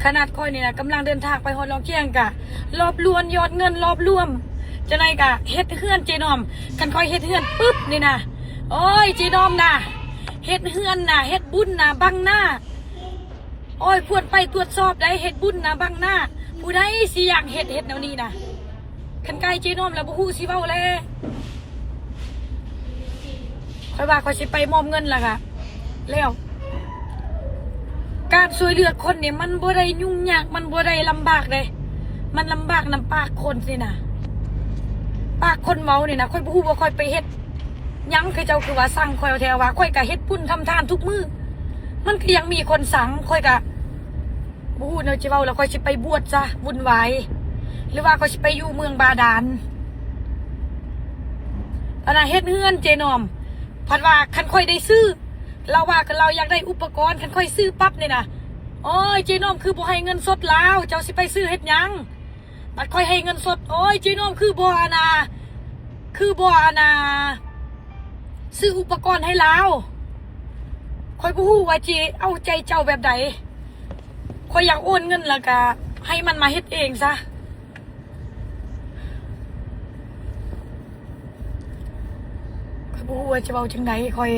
ขนาดค่อยนี่นะกำลังเดินทางไปฮอดลองเคียงกะรอบรวนยอดเงินรอบรวมจะไหนกะเฮ็ดเฮือนเจนอมกันค่อยเฮ็ดเฮือนปุ๊บนี่นะโอ้ยเจนอมนะเฮ็ดเฮือนนะเฮ็ดบุญนะบังหน้าโอ้ยควรไปตรวจสอบได้เฮ็ดบุญนะบังหน้าผู้ใดสิอยากเฮ็ดแนวนี้นะคันไกลเจนอมแล้วบ่ฮู้สิเว้าแล้วค่อยว่าค่อยสิไปมอบเงินล่ะค่ะแล้วการช่วยเหลือคนเนี่ยมันบ่ได้ยุ่งยากมันบ่ได้ลำบากเลยมันลำบากน้ำปากคนสินะปากคนเมาเนี่ยนะค่อยบ่ฮู้ว่าค่อยไปเฮ็ดยังคือเจ้าคือว่าสั่งค่อยเอาแถวว่าค่อยก็เฮ็ดบุญทำทานทุกมื้อมันก็ยังมีคนสั่งค่อยก็บ่ฮู้เนาะสิเว้าแล้วค่อยสิไปบวชซะบุญไหวหรือว่าค่อยสิไปอยู่เมืองบาดาลอันน่ะเฮ็ดเฮือนเจนอมพัดว่าคันค่อยได้ซื้อเราว่ากันเราอยากได้อุปกรณ์คันค่อยซื้อปั๊บเนี่ยนะโอ้ยเจนอมคือบ่ให้เงินสดแล้วเจ้าสิไปซื้อเฮ็ดหยังบัดค่อยให้เงินสดโอ้ยเจนอมคือบ่อานาซื้ออุปกรณ์ให้เราค่อยบ่ฮู้ว่าจิเอาใจเจ้าแบบใดค่อยอยากโอนเงินแล้วก็ให้มันมาเฮ็ดเองซะค่อยบ่ฮู้ว่าจะเว้าจังได๋ค่อย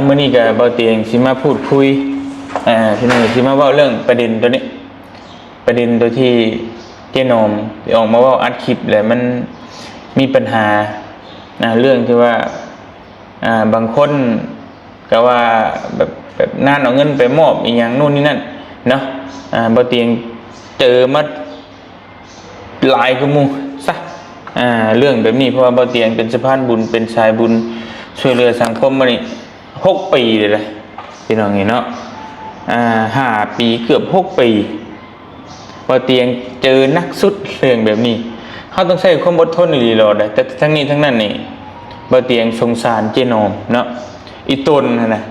มื้อนี้ก็บ่เตียงสิมาพูดคุยพี่น้องสิมาเว้าเรื่องประเด็นตัวนี้ประเด็นตัวที่เจนอมออกมาเว้าอัดคลิปแล้วมันมีปัญหาเรื่องที่ว่าบางคนก็ว่าแบบนั่นเอาเงินไปมอบอีหยังนู่นนี่นั่นเนาะบ่เตียงเจอมาหลายกว่าหมู่ซะเรื่องแบบนี้เพราะว่าบ่เตียงเป็นสะพานบุญเป็นสายบุญช่วยเหลือสังคมมานี่6 ปีเลยพี่น้องเนาะ5 ปีเกือบ6 ปีพอเตียงเจอนักสุดเรื่องแบบนี้เขาต้องใช้ความอดทนอีหลีหลอดแต่ทั้งนี้ทั้งนั้นนี่บ่เตียงสงสารเจนอมเนาะอีตนนะ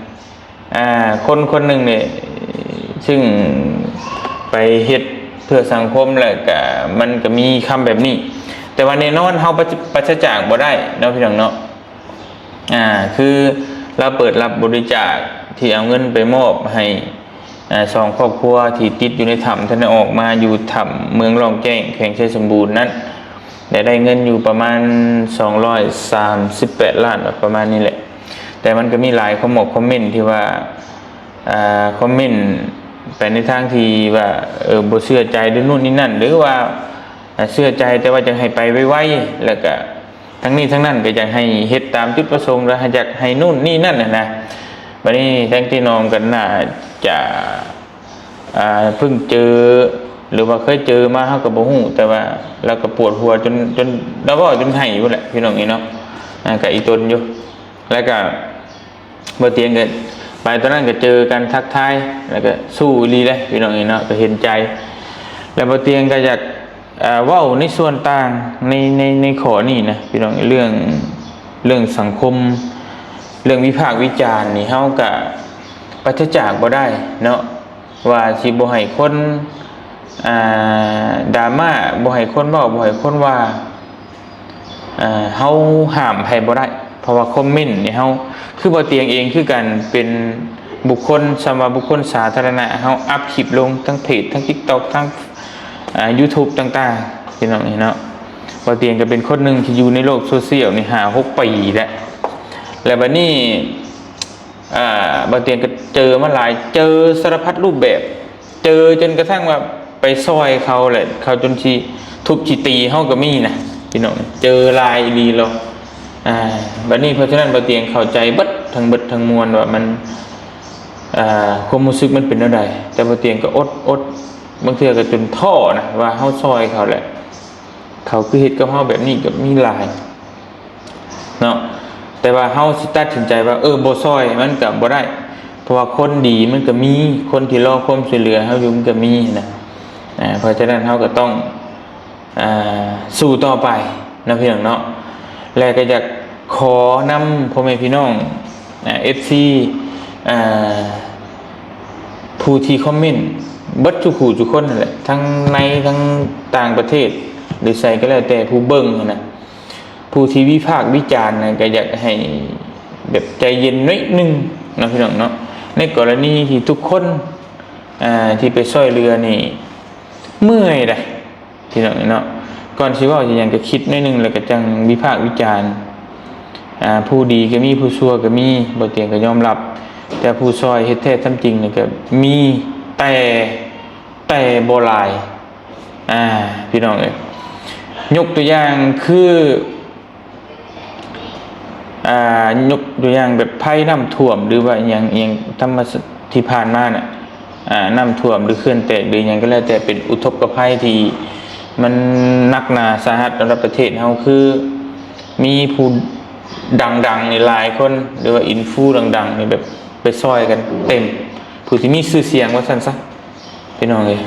คนหนึ่งเนี่ยซึ่งไปเฮ็ดเพื่อสังคมแหละก็มันก็มีคำแบบนี้แต่ว่าแน่นอนเฮาปราศจากบ่ได้เนาะพี่น้องเนาะคือเราเปิดรับบริจาคที่เอาเงินไปมอบให้2 ครอบครัวที่ติดอยู่ในถ้ำท่านออกมาอยู่ถ้ำเมืองรองแจ้งแขวงชัยสมบูรณ์นั้นได้เงินอยู่ประมาณ238 ล้านประมาณนี้แหละแต่มันก็มีหลายคอมเมนต์ที่ว่าคอมเมนต์ไปในทางที่ว่าบ่เชื่อใจด้วยนู่นนี่นั่นหรือว่าเชื่อใจแต่ว่าจะให้ไปไวๆแล้วก็ทั้งนี้ทั้งนั้นก็อยากให้เฮ็ดตามจุดประสงค์แล้วอยากให้นู่นนี่นั่นนะบัดนี้ทั้งที่น้องกันน่าจะเพิ่งเจอหรือว่าเคยเจอมาเฮาก็บ่ฮู้แต่ว่าเราก็ปวดหัวจนเราบ่จนให้อยู่แหละพี่น้องนี่เนาะก็อีตนอยู่แล้วก็บ่เตียงกันไปตอนนั้นก็เจอกันทักทายแล้วก็สู้อีหลีเลยพี่น้องนี่เนาะก็เห็นใจแล้วบ่เตียงก็อยากเว้าในส่วนต่างในข้อนี้นะพี่น้องเรื่องสังคมเรื่องวิพากษ์วิจารณ์นี่เฮาก็ปราศจากบ่ได้เนาะว่าสิบ่ให้คนดราม่าบ่ให้คนเว้าบ่ให้คนว่าเฮาห้ามให้บ่ได้เพราะว่าคอมเมนต์นี่เฮาคือบ่เตียงเองคือกันเป็นบุคคลสำหรับบุคคลสาธารณะเฮาอัพคลิปลงทั้งเพจทั้ง TikTok ทั้งYouTube ต่างๆพี่น้องนี่เนาะบ่เตียงก็เป็นคนหนึงที่อยู่ในโลกโซเชียลนี่5-6 ปีแล้วบัดนี้บ่เตียงก็เจอมาหลายเจอสารพัดรูปแบบเจอจนกระทั่งว่าไปซอยเขาแหละเขาจนสิทุบสิตีเฮาก็มีนะพี่น้องเจอลายดีแล้วบัดนี้เพราะฉะนั้นบ่เตียงเข้าใจเบิดทั้งมวลว่ามันความรู้สึกมันเป็นจังได๋แต่บ่เตียงก็อดบางเทื่อก็จนท้อนะว่าเฮาซอยเขาแหละเขาคือเฮ็ดกับเฮาแบบนี้ก็มีหลายเนาะแต่ว่าเฮาสิตัดสินใจว่าบ่ซอยมันก็บ่ได้เพราะว่าคนดีมันก็มีคนที่รอความช่วยเหลือเฮาอยู่มันก็มีนะเพราะฉะนั้นเฮาก็ต้องสู้ต่อไปนะพี่น้องเนาะแล้วก็อยากขอนำพ่อแม่พี่น้องFC ผู้ที่คอมเมนต์เบิดทุกคนนั่นแหละทั้งในทั้งต่างประเทศหรือใส่ก็แล้วแต่ผู้เบิ่งนะ ผู้ที่วิพากษ์วิจารณ์นะก็อยากให้แบบใจเย็นนิดนึงนะพี่น้องเนาะในกรณีที่ทุกคนที่ไปช่วยเรือนี่เมื่อยได้พี่น้องเนาะก่อนสิว่าจะยังก็คิดนิดนึงแล้วก็จังวิพากษ์วิจารณ์ผู้ดีก็มีผู้ชั่วก็มีบ่เตียงก็ยอมรับแต่ผู้ซอยเฮ็ดแท้ทำจริงนี่ก็มีแต่บ่หลายพี่น้องเอ้ยยกตัวอย่างคือยกตัวอย่างแบบภัยน้ำท่วมหรือว่าอย่างธรรมชาติที่ผ่านมาน่ะน้ำท่วมหรือเขื่อนแตกหรืออย่างก็แล้วแต่เป็นอุทกภัยที่มันหนักหนาสาหัสระดับประเทศเฮาคือมีผู้ดังๆในหลายคนหรือว่าอินฟูดังๆนี่แบบไปซอยกันเต็มผู้ที่มีชื่อเสียงว่าซั่นซะพี่น้องเอ้ย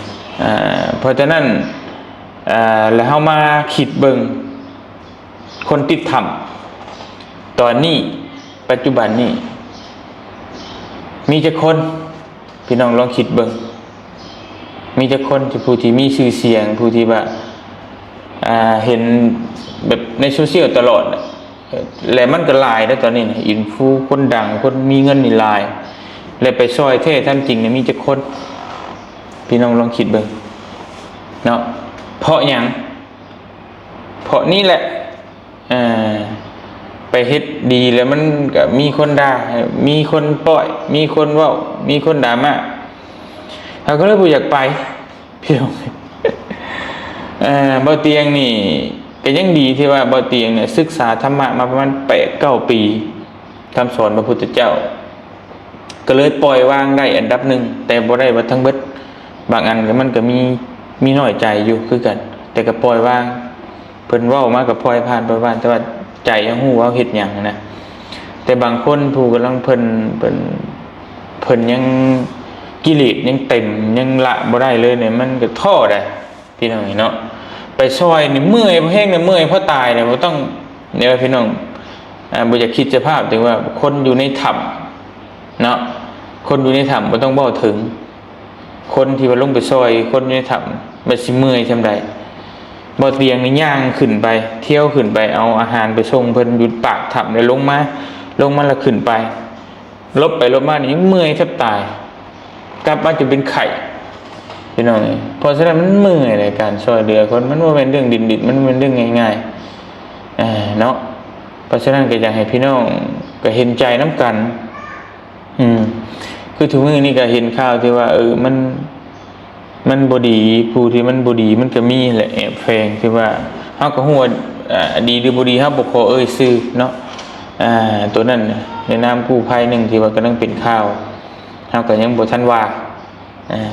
เพราะฉะนั้นแล้วเฮามาคิดเบิ่งคนติดถ้ำตอนนี้ปัจจุบันนี้มีจักคนพี่น้องลองคิดเบิ่งมีจักคนที่ผู้ที่มีชื่อเสียงผู้ที่ว่าเห็นแบบในโซเชียลตลอดแล้วมันก็หลายแล้วตอนนี้นะอินฟูคนดังคนมีเงินนี่หลายแล้วไปซอยเท่ท่านจริงเนี่ยมีจักคนพี่น้องลองคิดเบิ่งเนาะเพราะหยังเพราะนี่แหละไปเฮ็ดดีแล้วมันก็มีคนด่ามีคนปล่อยมีคนเว้ามีคนด่ามาเราก็เลยบ่อยากไปพี่น้องบ่เตียงนี่ก็ยังดีที่ว่าบ่เตียงเนี่ยศึกษาธรรมะมาประมาณ 8-9 ปีคำสอนพระพุทธเจ้าก็เลยปล่อยวางได้อันดับหนึ่งแต่บ่ได้ว่าทั้งเบิดบางอันก็มันก็มีน้อยใจอยู่คือกันแต่ก็ปล่อยวางเพิ่นเว้ามาก็ปล่อยผ่านไปบ้านแต่ว่าใจยังฮู้ว่าเฮ็ดหยังนะแต่บางคนผู้กำลังเพิ่นยังกิเลสยังเต็มยังละบ่ได้เลยเนี่ยมันก็ท้อได้พี่น้องเนาะไปซอยนี่เมื่อยแห้งเนี่ยเมื่อยเพราะตายเนี่ยบ่ต้องเนี่ยพี่น้องบ่อยากคิดสภาพถึงว่าคนอยู่ในถ้ำเนาะคนอยู่ในถ้ำบ่ต้องเว้าถึงคนที่ว่าลงไปซอยคนอยู่ในถ้ำมันสิเมื่อยซำใดบ่เตียงนี่ย่างขึ้นไปเที่ยวขึ้นไปเอาอาหารไปส่งเพิ่นอยู่ปากถ้ำแล้วลงมาแล้วขึ้นไปลบไปลบมานี่เมื่อยแทบตายกลับมาจะเป็นไข่พี่น้องเพราะฉะนั้นมันเมื่อยในการช่วยเหลือคนมันบ่แม่นเรื่องดินมันเป็นเรื่องง่ายๆเนาะเพราะฉะนั้นก็อยากให้พี่น้องก็เห็นใจน้ำกันคือทุกมื้อนี้ก็เห็นข่าวที่ว่ามันบ่ดีผู้ที่มันบ่ดีมันก็มีแหละแอบแฝงที่ว่าเฮาก็ฮู้ว่าดีหรือบ่ดีเฮาบ่ขอชื่อเนาะตัวนั้นในนามกู้ภัยนึงที่ว่ากำลังเป็นข่าวเฮาก็ยังบ่ทันว่า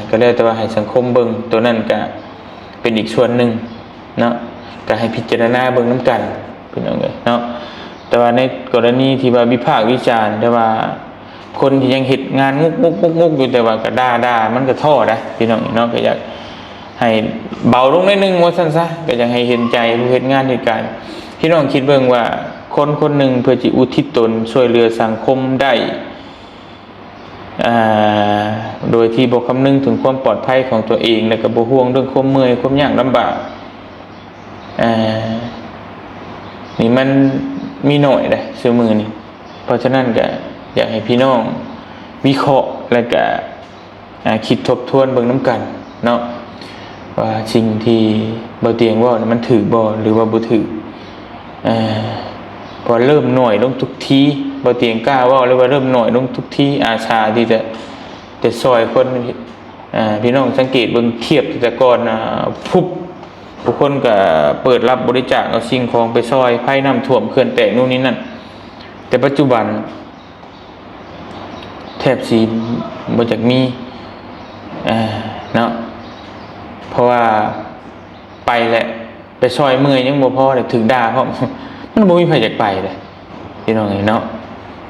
ก็เลยแต่ว่าให้สังคมเบิ่งตัวนั้นก็เป็นอีกส่วนหนึ่งเนาะก็ให้พิจารณาเบิ่งนำกันพี่น้องเอ้ยเนาะแต่ว่าในกรณีที่ว่าวิพากษ์วิจารณ์แต่ว่าคนที่ยังเฮ็ดงานงุกอยู่แต่ว่าก็ด่ามันก็ท้อนะพี่น้องเนาะก็อยากให้เบาลงนิดนึงว่าซั่นซะก็อยากให้เห็นใจผู้เฮ็ดงานเหตุการณ์พี่น้องคิดเบิ่งว่าคนหนึ่งเพื่อจะอุทิศตนช่วยเหลือสังคมได้โดยที่บ่คำนึงถึงความปลอดภัยของตัวเองและก็บ่ห่วงเรื่องความเมื่อยความยากลำบากนี่มันมีหน่อยเด้ซื่อมือนี่เพราะฉะนั้นก็อยากให้พี่น้องวิเคราะห์และก็คิดทบทวนเบิ่งน้ำกันเนาะว่าสิ่งที่บ่เตียงว่ามันถือบ่หรือว่าบ่ถือพอเริ่มหน่อยลงทุกทีบ่เตียงกล้าว่าเลยว่าเริ่มหน่อยลงทุกทีอาชาที่จะซอยคนพี่น้องสังเกตเบิ่งเทียบแต่ก่อนผู้คนก็เปิดรับบริจาคเอาสิ่งของไปซอยภัยน้ำท่วมเขื่อนแตกนู่นนี่นั่นแต่ปัจจุบันแทบสิบ่จักมีเนาะเพราะว่าไปแหละไปซอยเมื่อยยังบ่พอเลยถึงด่าเพราะมันบ่มีไผอยากไปเลยพี่น้องเนาะ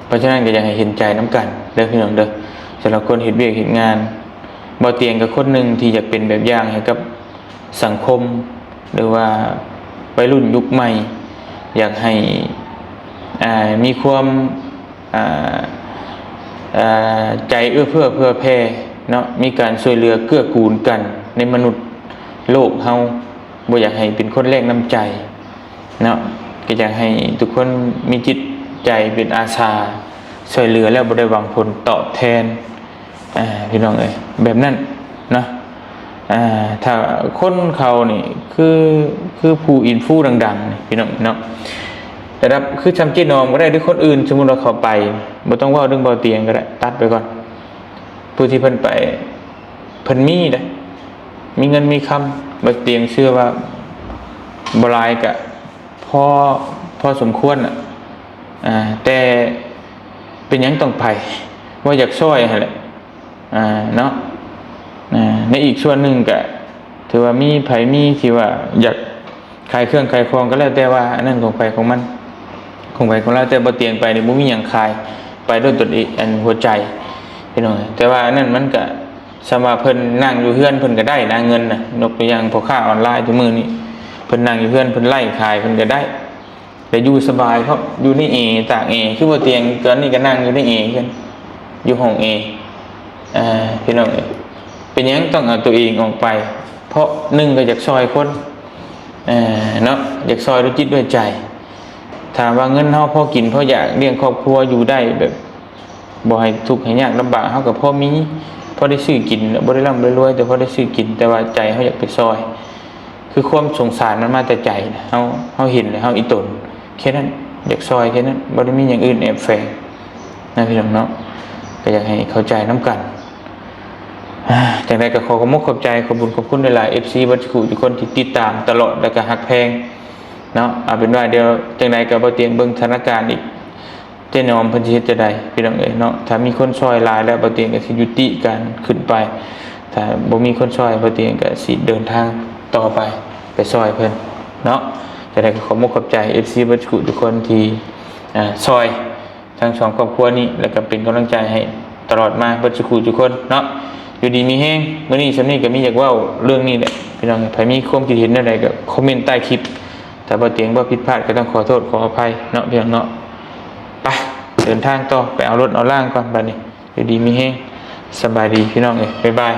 เพราะฉะนั้นก็อยากให้เห็นใจน้ำกันเด้อพี่น้องเด้อสำหรับคนเฮ็ดเวียกเฮ็ดงานบ่เตียงกับคนหนึ่งที่อยากเป็นแบบอย่างให้กับสังคมหรือว่าวัยรุ่นยุคใหม่อยากให้มีความใจเอื้อเพื่อแผ่เนาะมีการช่วยเหลือเกื้อกูลกันในมนุษย์โลกเฮาบ่อยากให้เป็นคนแรกน้ำใจเนาะ ก็อยากให้ทุกคนมีจิตใจเป็นอาสาช่วยเหลือแล้วบ่ได้หวังผลตอบแทนพี่น้องเอ้ยแบบนั้นเนาะถ้าคนเขานี่คือผู้อินฟูดังๆนี่พี่น้องเนาะแต่รับคือจำเจนอมก็ได้หรือคนอื่นสมมุติเราเขาไปบ่ต้องเว้าเรื่องเบาเตียงก็ได้ตัดไปก่อนผู้ที่เพิ่นไปเพิ่นมีเด้มีเงินมีคำเบาเตียงเชื่อว่าบ่หลายก็พอสมควรแต่เป็นหยังต้องไปว่าอยากช่วยหั่นแหละเนาะในอีกส่วนหนึ่งก็ถือว่ามีไผมีที่ว่าอยากขายเครื่องขายของก็แล้วแต่ว่าอันนั้นของไผของมันของไผของเราแต่บ่เตียงไปนี่บ่มีหยังขายไปด้วยตนเองอันหัวใจพี่น้องแต่ว่าอันนั้นมันก็สำหรับเพิ่นนั่งอยู่เฮือนเพิ่นก็ได้นะเงินน่ะยกตัวอย่างพ่อค้าออนไลน์ทุกมื้อนี้เพิ่นนั่งอยู่เฮือนเพิ่นไล่ขายเพิ่นก็ได้แต่อยู่สบายเพราะอยู่ในตากคือบ่เตียงตอนนี้ก็นั่งอยู่ในกันอยู่ห้องพี่น้องเป็นยังต้องเอาตัวเองออกไปเพราะหนึ่งก็อยากซอยคนเนาะอยากซอยด้วยจิตด้วยใจถามว่าเงินเฮาพอกินพออยากเลี้ยงครอบครัวอยู่ได้แบบบ่ให้ทุกข์ให้ยากลำบากเฮาก็พอมีพอได้ซื้อกินบ่ได้ร่ำรวยแต่พอได้ซื้อกินแต่ว่าใจเฮาอยากไปซอยคือความสงสารมันมาแต่ใจนะเฮาเห็นแล้วเฮาอีตนแค่นั้นอยากซอยแค่นั้นบ่ได้มีอย่างอื่นแอบแฝงนะพี่น้องเนาะก็อยากให้เข้าใจน้ำกันจากนั้นก็ขอขอบใจขอบคุณหลายๆ FC บัดทุกคนที่ติดตามตลอดแล้วก็ฮักแพงเนาะเอาเป็นว่าเดี๋ยวจังไดก็บ่เตียงเบิ่งสถานการณ์อีกเจนอมเพิ่นสิเฮ็ดจังได๋พี่น้องเอ้ยเนาะถ้ามีคนช่วยหลายแล้วบ่เตียงก็สิยุติการขึ้นไปถ้าบ่มีคนช่วยบ่เตียงก็สิเดินทางต่อไปช่วยเพิ่นเนาะจากนั้นก็ขอบใจ FC บัดทุกคนที่ช่วยทั้งสองครอบครัวนี้แล้วก็เป็นกำลังใจให้ตลอดมาบัดทุกคนเนาะอยู่ดีมีแห้งมื้อนี้ฉันนี่ก็มีอยากเว้าเรื่องนี้แหละพี่น้องใครมีความคิดเห็นอะไรก็คอมเมนต์ใต้คลิปถ้าบ่เตียงบ่ผิดพลาดก็ต้องขอโทษขออภัยเนาะพี่น้องเนาะไปเดินทางต่อไปเอารถเอาล่างก่อนบัดนี้อยู่ดีมีแห้งสบายดีพี่น้องเอ้ยบ๊ายบาย